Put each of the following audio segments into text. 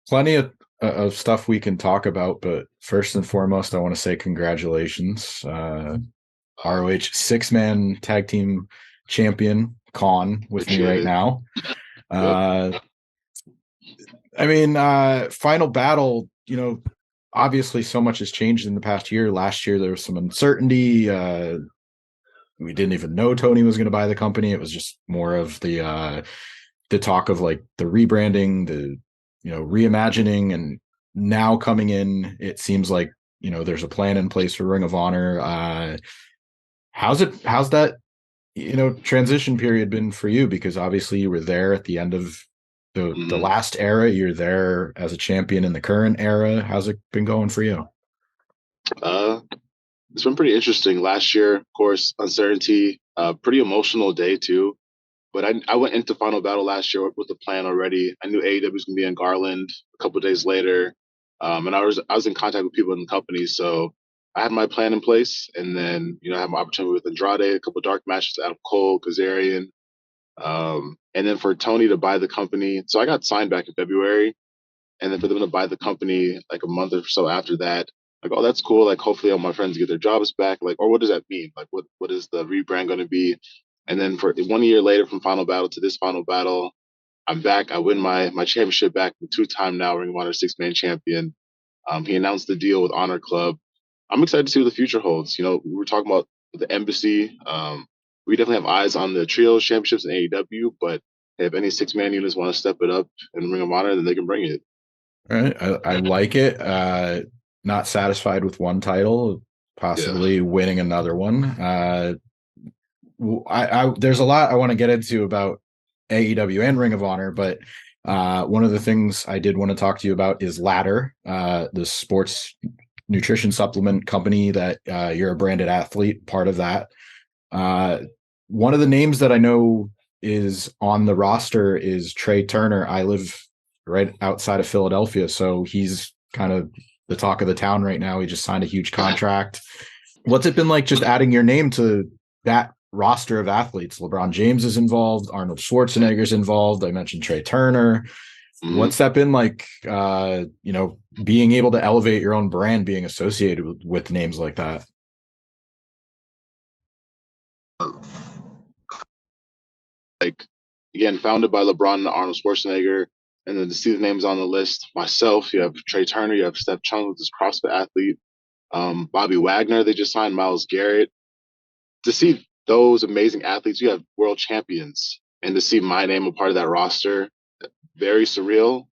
Plenty of stuff we can talk about, but first and foremost, I want to say congratulations. ROH six-man tag team champion, Kaun, with me Appreciate right it. now. Yep. Uh, Final Battle, obviously so much has changed in the past year. Last year, there was some uncertainty. We didn't even know Tony was going to buy the company. It was just more of the talk of like the rebranding, the reimagining, and now coming in, it seems like there's a plan in place for Ring of Honor. How's that transition period been for you? Because obviously you were there at the end of the hmm last era. You're there as a champion in the current era. How's it been going for you? Uh, it's been pretty interesting. Last year, of course, uncertainty, pretty emotional day too. But I went into Final Battle last year with a plan already. I knew AEW was going to be in Garland a couple of days later, and I was in contact with people in the company, so I had my plan in place. And then I had my opportunity with Andrade, a couple of dark matches, Adam Cole, Kazarian, and then for Tony to buy the company. So I got signed back in February, and then for them to buy the company like a month or so after that, like, oh, that's cool. Like, hopefully, all my friends get their jobs back. Like, or what does that mean? Like, what is the rebrand going to be? And then for 1 year later, from Final Battle to this Final Battle, I'm back. I win my championship back. I'm two-time now Ring of Honor six-man champion. He announced the deal with Honor Club. I'm excited to see what the future holds. We were talking about the embassy. We definitely have eyes on the trios championships in AEW, but if any six-man units want to step it up in Ring of Honor, then they can bring it. All right, I like it. Not satisfied with one title, Yeah. possibly winning another one. There's a lot I want to get into about AEW and Ring of Honor, but one of the things I did want to talk to you about is Ladder, the sports nutrition supplement company that you're a branded athlete, part of that. Uh, One of the names that I know is on the roster is Trey Turner. I live right outside of Philadelphia, so he's kind of the talk of the town right now. He just signed a huge contract. What's it been like just adding your name to that roster of athletes? LeBron James is involved, Arnold Schwarzenegger's involved. I mentioned Trey Turner. Mhm. What's that been like? Being able to elevate your own brand, being associated with names like that. Like, again, founded by LeBron and Arnold Schwarzenegger, and then to see the names on the list, myself, you have Trey Turner, you have Steph Chung, who's this CrossFit athlete, Bobby Wagner, they just signed Miles Garrett. To see those amazing athletes, you have world champions, and to see my name a part of that roster, very surreal.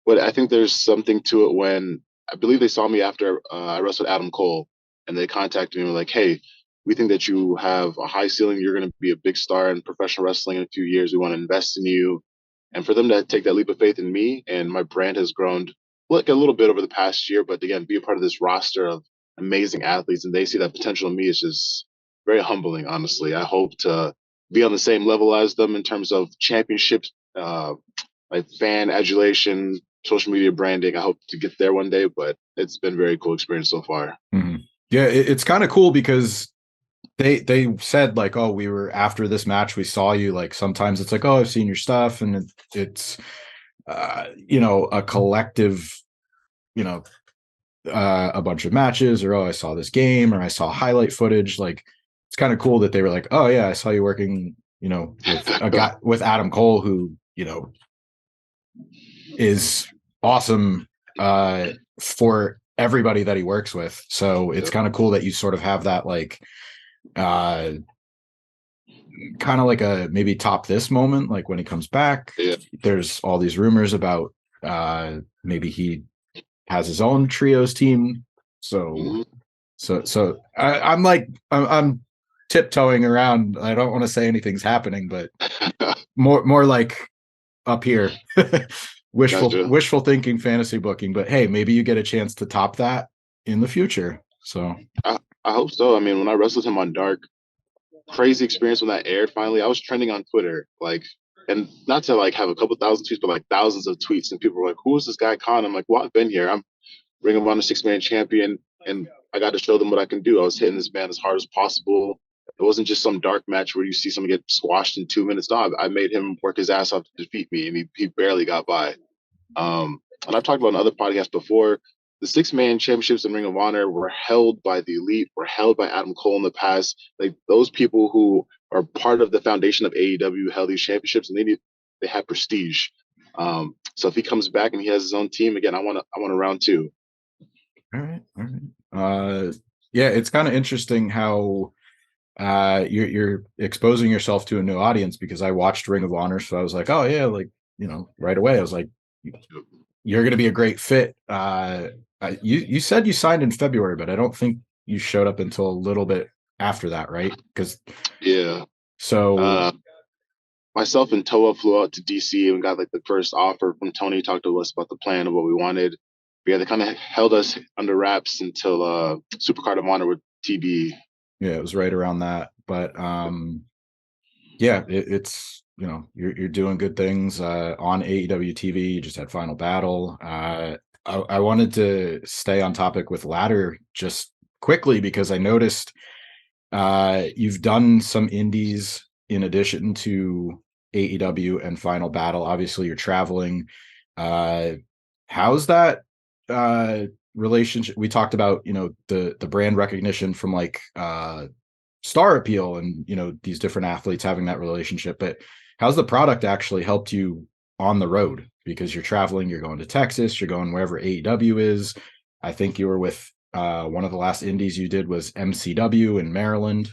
But I think there's something to it when I believe they saw me after I wrestled Adam Cole, and they contacted me and were like, "Hey, we think that you have a high ceiling. You're going to be a big star in professional wrestling in a few years. We want to invest in you." And for them to take that leap of faith in me, and my brand has grown like a little bit over the past year, but again, be a part of this roster of amazing athletes, and they see that potential in me is just very humbling. Honestly, I hope to be on the same level as them in terms of championships, like fan adulation, social media branding. I hope to get there one day, but it's been a very cool experience so far. Mhm. Yeah, it's kind of cool because they said like, oh, we were after this match, we saw you. Like sometimes it's like, oh, I've seen your stuff, and it's a collective, you know, a bunch of matches, or oh, I saw this game, or I saw highlight footage. Like it's kind of cool that they were like, oh yeah, I saw you working, with a guy with Adam Cole, who is awesome for everybody that he works with. So it's kind of cool that you sort of have that like uh kind of like a maybe top this moment, like when he comes back. Yeah. There's all these rumors about maybe he has his own trios team. So Mm-hmm. I'm like I'm tiptoeing around. I don't want to say anything's happening, but more like up here. wishful Gotcha. wishful thinking, fantasy booking, but hey, maybe you get a chance to top that in the future. So I hope so. I mean, when I wrestled him on Dark, crazy experience when that aired finally. I was trending on Twitter, like, and not to like have a couple thousand tweets, but like thousands of tweets. And people were like, who is this guy, Kaun? I'm like, well, I've been here. I'm Ring of Honor six-man champion, and I got to show them what I can do. I was hitting this man as hard as possible. It wasn't just some dark match where you see someone get squashed in 2 minutes. No, I made him work his ass off to defeat me, and he barely got by. And I've talked about in other podcasts before. The six-man championships in Ring of Honor were held by the elite, were held by Adam Cole in the past. Like those people who are part of the foundation of AEW held these championships, and they have prestige. So if he comes back and he has his own team again, I want a round two. All right, all right. Yeah, it's kind of interesting how you're exposing yourself to a new audience, because I watched Ring of Honor, so I was like, oh yeah, like, right away I was like, you're going to be a great fit. You said you signed in February, but I don't think you showed up until a little bit after that, right? Because Yeah. so Uh, Myself and Toa flew out to DC and got like the first offer from Tony. Talked to us about the plan of what we wanted. But yeah, they kind of held us under wraps until Supercard of Honor with TB. yeah, it was right around that. But yeah, it's you're doing good things on AEW TV. You just had Final Battle. I wanted to stay on topic with ladder just quickly, because I noticed you've done some indies in addition to AEW and Final Battle. Obviously, you're traveling. Uh, how's that relationship? We talked about the brand recognition from like star appeal and these different athletes having that relationship, but how's the product actually helped you on the road? Because you're traveling, you're going to Texas, you're going wherever AEW is. I think you were with one of the last indies you did was MCW in Maryland.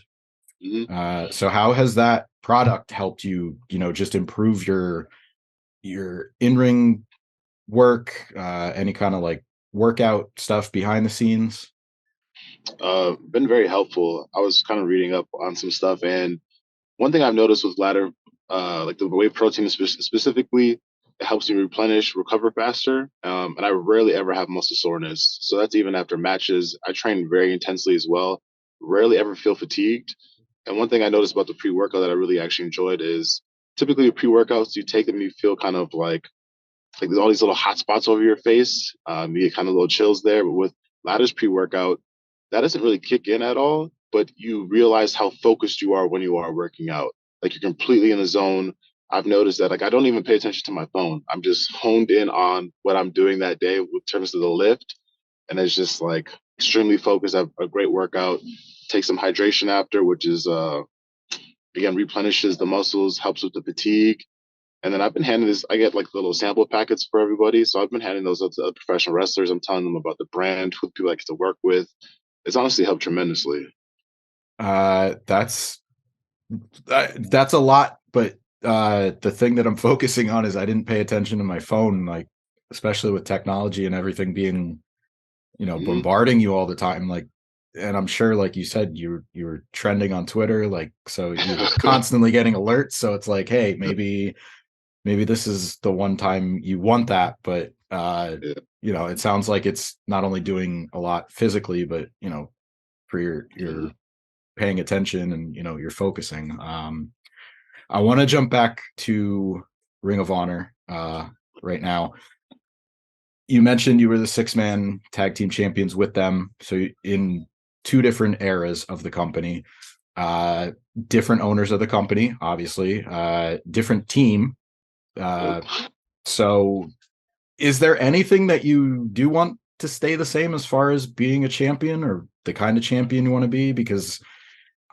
So how has that product helped you just improve your in-ring work, any kind of like workout stuff behind the scenes? Been very helpful. I was kind of reading up on some stuff, and one thing I've noticed with ladder, like the whey protein specifically, it helps me replenish, recover faster, and I rarely ever have muscle soreness. So that's even after matches. I train very intensely as well. Rarely ever feel fatigued. And one thing I noticed about the pre-workout that I really actually enjoyed is typically pre-workouts, you take them, you feel kind of like there's all these little hot spots over your face. You get kind of little chills there. But with ladders pre-workout, that doesn't really kick in at all. But you realize how focused you are when you are working out. Like you're completely in the zone. I've noticed that like I don't even pay attention to my phone. I'm just honed in on what I'm doing that day with terms of the lift. And it's just like extremely focused. I have a great workout. Take some hydration after, which is again replenishes the muscles, helps with the fatigue. And then I've been handing this, I get like little sample packets for everybody. So I've been handing those out to other professional wrestlers. I'm telling them about the brand, who people I get to work with. It's honestly helped tremendously. That's that's a lot, but the thing that I'm focusing on is I didn't pay attention to my phone, like especially with technology and everything being Mm-hmm. bombarding you all the time, like, and I'm sure like you said you're trending on Twitter, like, so you're constantly getting alerts, so it's like, hey, maybe this is the one time you want that. But Yeah. it sounds like it's not only doing a lot physically, but for Mm-hmm. your paying attention and you're focusing. I want to jump back to Ring of Honor right now. You mentioned you were the six-man tag team champions with them, so in two different eras of the company, uh different owners of the company, obviously, different team. Yep. So is there anything that you do want to stay the same as far as being a champion, or the kind of champion you want to be? Because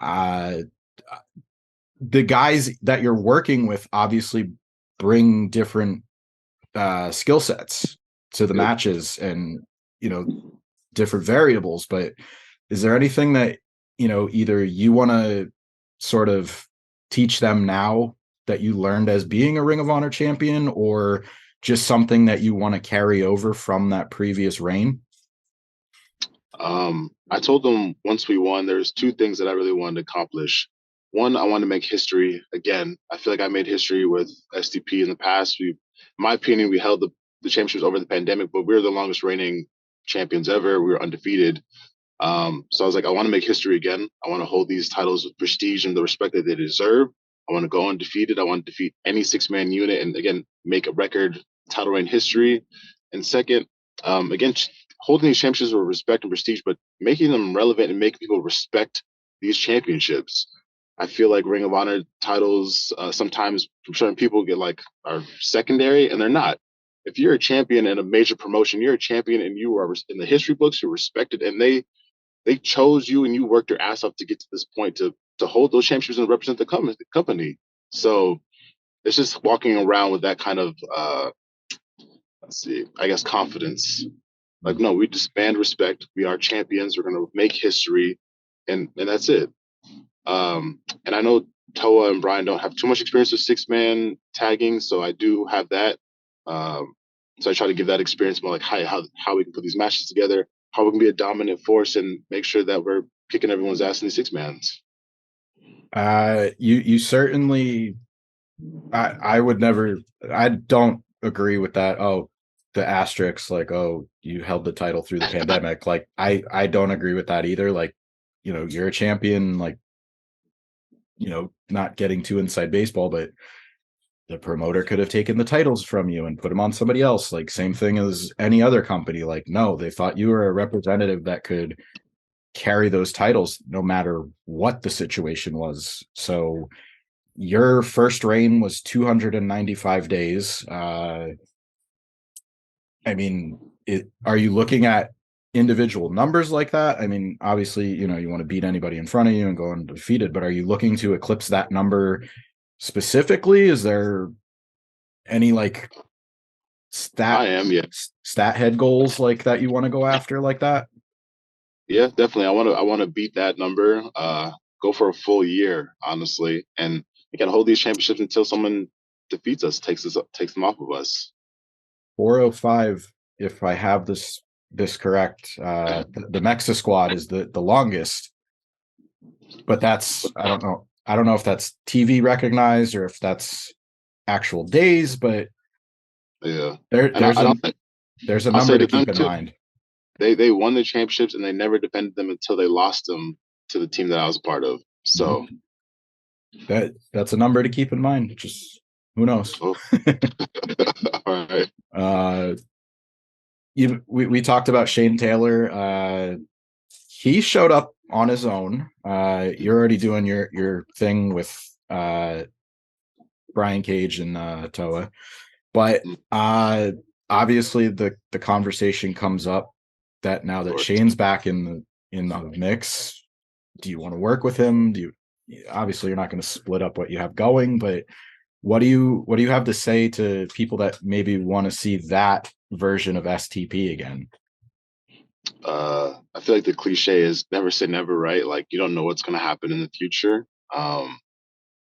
uh the guys that you're working with obviously bring different skill sets to the Yep. matches, and different variables. But is there anything that either you want to sort of teach them now that you learned as being a Ring of Honor champion, or just something that you want to carry over from that previous reign? I told them once we won, there's two things that I really wanted to accomplish. One, I want to make history again. I feel like I made history with STP in the past. In my opinion, we held the championships over the pandemic, but we were the longest reigning champions ever. We were undefeated. So I was like, I want to make history again. I want to hold these titles with prestige and the respect that they deserve. I want to go undefeated. I want to defeat any six-man unit and again make a record title reign history. And second, again, holding these championships with respect and prestige, but making them relevant and making people respect these championships. I feel like Ring of Honor titles sometimes from certain people get like are secondary, and they're not. if you're a champion in a major promotion, you're a champion and you are in the history books, you're respected, and they chose you and you worked your ass off to get to this point to hold those championships and represent the company. So it's just walking around with that kind of let's see, I guess confidence. Like, no, we disband respect. We are champions. We're gonna make history, and that's it. And I know Toa and Brian don't have too much experience with 6 man tagging, so I do have that. So I try to give that experience more like how we can put these matches together, how we can be a dominant force, and make sure that we're kicking everyone's ass in these 6 mans. You certainly. I would never. I don't agree with that. Oh, the asterisks, like, oh, you held the title through the pandemic. Like, I don't agree with that either. Like, you're a champion. Like, not getting too inside baseball, but the promoter could have taken the titles from you and put them on somebody else. Like, same thing as any other company. Like, no, they thought you were a representative that could carry those titles no matter what the situation was. So your first reign was 295 days. I mean, are you looking at individual numbers like that? I mean, obviously, you want to beat anybody in front of you and go undefeated, but are you looking to eclipse that number specifically? Is there any like I am, yeah, stat head goals like that you want to go after like that? yeah, definitely. I want to beat that number. Go for a full year, honestly, and we got to hold these championships until someone defeats us, takes them off of us. 405, if I have this correct. The Mexa squad is the longest, but that's I don't know if that's TV recognized or if that's actual days, but Yeah, there and I don't think there's a I'll say number to to them keep in too. mind. They won the championships and they never defended them until they lost them to the team that I was a part of. So Mhm. That's a number to keep in mind. Just who knows? oh, all right. uh we talked about Shane Taylor. He showed up on his own. You're already doing your thing with Brian Cage and Toa, but Mm, obviously the conversation comes up that now of that course. Shane's back in the mix, do you want to work with him? Do you obviously you're not going to split up what you have going, but what do you have to say to people that maybe want to see that version of STP again? I feel like the cliche is never say never, right? Like you don't know what's gonna happen in the future.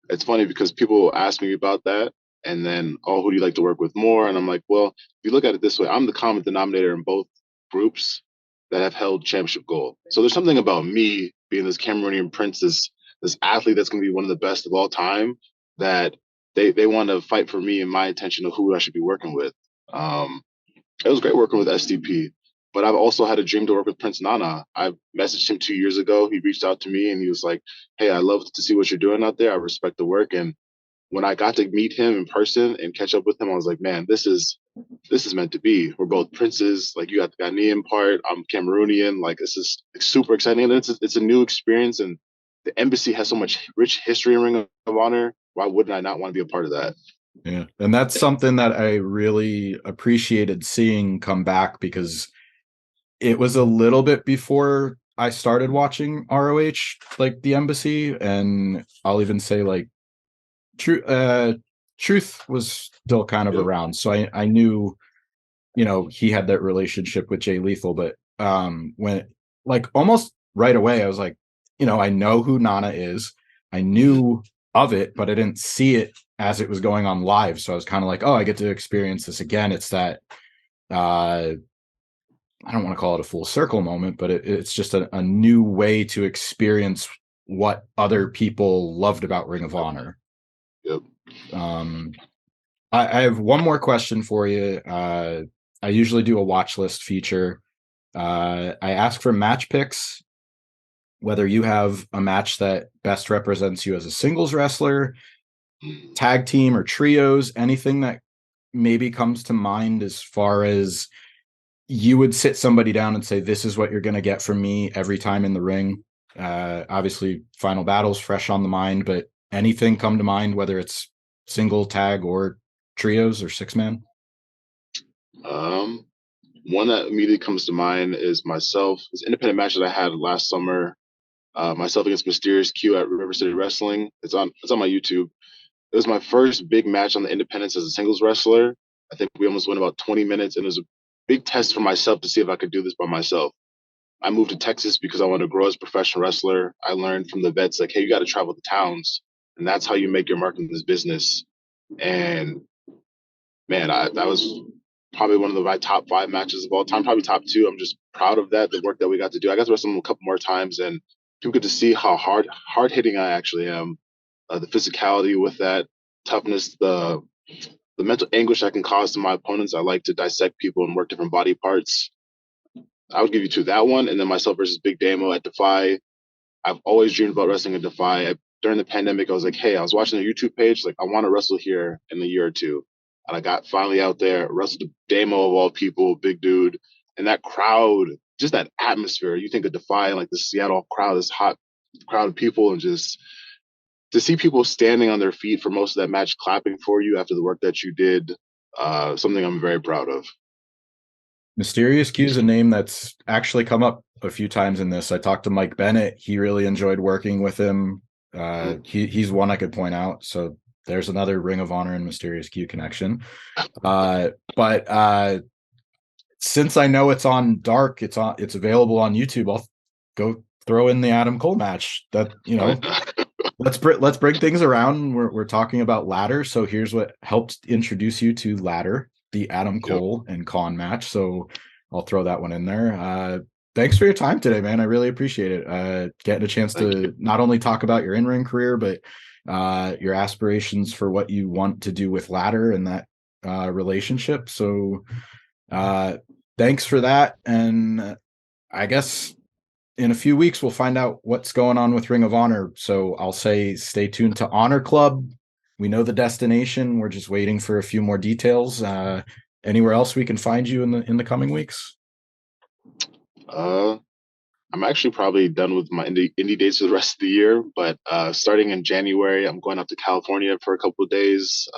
It's funny because people will ask me about that, and then, oh, who do you like to work with more? And I'm like, well, if you look at it this way, I'm the common denominator in both groups that have held championship gold. So there's something about me being this Cameroonian prince, this athlete that's going to be one of the best of all time, that they want to fight for me and my attention of who I should be working with. Um, it was great working with SDP, but I've also had a dream to work with Prince Nana. I messaged him 2 years ago. He reached out to me and he was like, "Hey, I love to see what you're doing out there. I respect the work." And when I got to meet him in person and catch up with him, I was like, "Man, this is meant to be. We're both princes. Like you got the Ghanaian part, I'm Cameroonian. Like this is super exciting, and it's a new experience. And the embassy has so much rich history in Ring of Honor. Why wouldn't I not want to be a part of that?" Yeah. And that's something that I really appreciated seeing come back because it was a little bit before I started watching ROH, like the embassy. And I'll even say like Truth was still kind of Yep. around. So I knew, he had that relationship with Jay Lethal, but when like almost right away, I was like, I know who Nana is. I knew of it, but I didn't see it as it was going on live. So I was kind of like, oh, I get to experience this again. It's that I don't want to call it a full circle moment, but it's just a new way to experience what other people loved about Ring of Honor. Yep. Um, I have one more question for you. I usually do a watch list feature. I ask for match picks, whether you have a match that best represents you as a singles wrestler, tag team, or trios, anything that maybe comes to mind as far as you would sit somebody down and say, this is what you're going to get from me every time in the ring. Obviously, Final Battle's fresh on the mind, but anything come to mind, whether it's single, tag, or trios or 6 man? Um, One that immediately comes to mind is myself. This independent match that I had last summer. Myself against Mysterious Q at River City Wrestling. It's on my YouTube. It was my first big match on the independents as a singles wrestler. I think we almost went about 20 minutes, and it was a big test for myself to see if I could do this by myself. I moved to Texas because I wanted to grow as a professional wrestler. I learned from the vets like, hey, you got to travel to towns, and that's how you make your mark in this business. And man, that was probably one of my top five matches of all time, probably top two. I'm just proud of that, the work that we got to do. I got to wrestle him a couple more times, and people get to see how hard hitting I actually am. The physicality with that toughness, the mental anguish I can cause to my opponents. I like to dissect people and work different body parts. I would give you two, that one, and then myself versus Big Damo at Defy. I've always dreamed about wrestling at Defy. During the pandemic, I was like, hey, I was watching the YouTube page, like I want to wrestle here in a year or two. And I got finally out there, wrestled Damo of all people, big dude, and that crowd, just that atmosphere. You think of Defy, like the Seattle crowd, this hot crowd of people, and just to see people standing on their feet for most of that match, clapping for you after the work that you did, something I'm very proud of. Mysterious Q is a name that's actually come up a few times in this. I talked to Mike Bennett. He really enjoyed working with him. He's one I could point out. So there's another Ring of Honor and Mysterious Q connection. But since I know it's on Dark, it's available on YouTube. I'll go throw in the Adam Cole match. That let's bring things around. We're talking about ladder, so here's what helped introduce you to ladder, the Adam Yep. Cole and Kaun match. So I'll throw that one in there. Thanks for your time today, man. I really appreciate it. Getting a chance Thank you. to not only talk about your in-ring career, but your aspirations for what you want to do with ladder and that relationship. So thanks for that. And I guess in a few weeks, we'll find out what's going on with Ring of Honor. So I'll say stay tuned to Honor Club. We know the destination. We're just waiting for a few more details. Anywhere else we can find you in the coming weeks? Uh, I'm actually probably done with my indie dates for the rest of the year, but starting in January, I'm going up to California for a couple of days.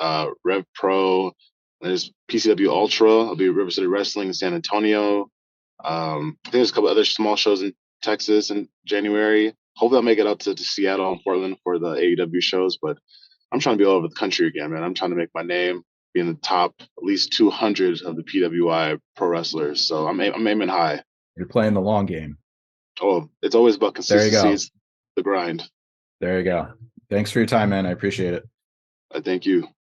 Rev Pro, there's PCW Ultra. I'll be at River City Wrestling in San Antonio. I think there's a couple other small shows in Texas in January. Hopefully, I'll make it out to Seattle and Portland for the AEW shows, but I'm trying to be all over the country again, man. I'm trying to make my name, be in the top at least 200 of the PWI pro wrestlers. So I'm aiming high. You're playing the long game. Oh, it's always about There you consistency. go. It's the grind. There you go. Thanks for your time, man. I appreciate it. I thank you.